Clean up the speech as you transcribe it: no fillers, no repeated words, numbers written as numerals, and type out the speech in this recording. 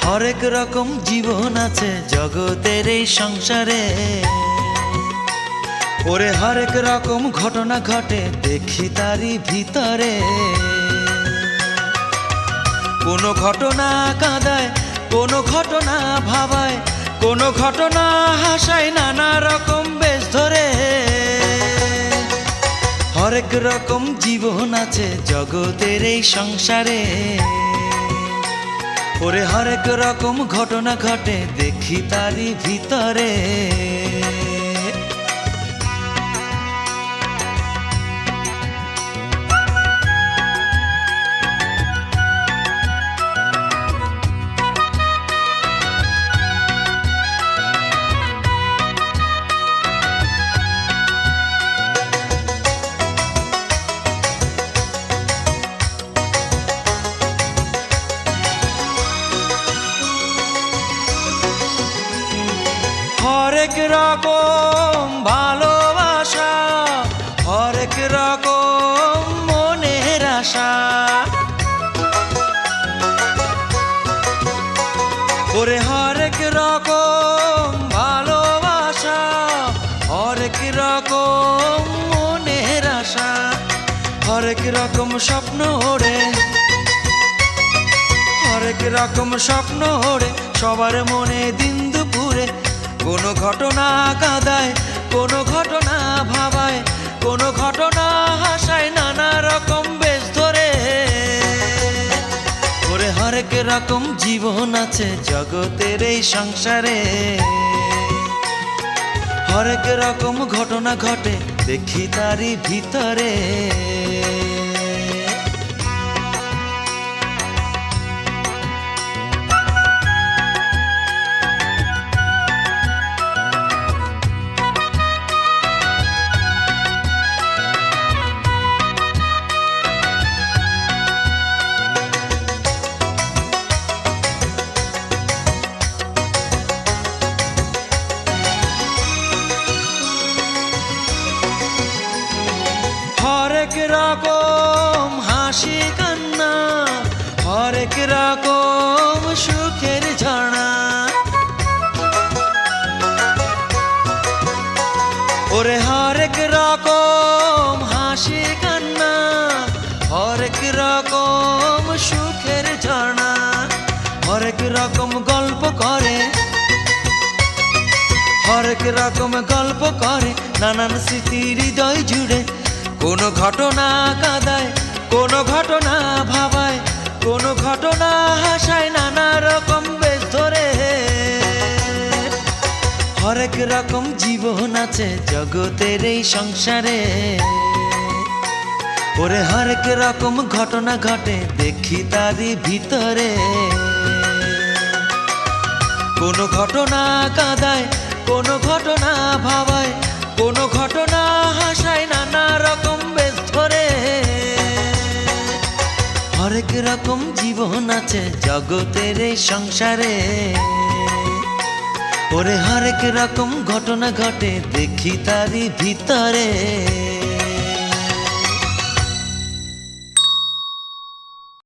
হরেক রকম জীবন আছে জগতের এই সংসারে, ওরে হরেক রকম ঘটনা ঘটে দেখি তারই ভিতরে। কোনো ঘটনা কাঁদায়, কোনো ঘটনা ভাবায়, কোনো ঘটনা হাসায়, নানা রকম বেশ ধরে। হরেক রকম জীবন আছে জগতের এই সংসারে, ওরে হরেক রকম ঘটনা ঘটে দেখি তারই ভিতরে। হরেক রকম ভালোবাসা, হরেক রকম মনের আশা, ওরে হরেক রকম ভালোবাসা, হরেক রকম মনের আশা, হরেক রকম স্বপ্ন ওড়ে, হরেক রকম স্বপ্ন ওড়ে সবার মনে দিন দুপুরে। কোনো ঘটনা কাঁদায়, কোনো ঘটনা ভাবায়, কোনো ঘটনা হাসায়, নানা রকম বেশ ধরে। ওরে হরেক রকম জীবন আছে জগতের এই সংসারে, হরেক রকম ঘটনা ঘটে দেখি তারই ভিতরে। হরেক রকম হাসি কান্না, হরেক রকম সুখের ঝর্ণা, ওরে হরেক রকম হাসি কান্না, হরেক রকম সুখের ঝর্ণা, হরেক রকম গল্প করে, হরেক রকম গল্প করে নানান স্মৃতি হৃদয় জুড়ে। কোনো ঘটনা কাঁদায়, কোনো ঘটনা ভাবায়, কোনো ঘটনা হাসায়, নানা রকম বেশ ধরে। হরেক রকম জীবন আছে জগতের এই সংসারে, ওরে হরেক রকম ঘটনা ঘটে দেখি তারই ভিতরে। কোনো ঘটনা কাঁদায়, কোনো ঘটনা ভাবায়, কোনো ঘটনা হাসায়, নানা রকম বেশ ধরে। হরেক রকম জীবন আছে জগতের এই সংসারে, ওরে হরেক রকম ঘটনা ঘটে দেখি তারই ভিতরে।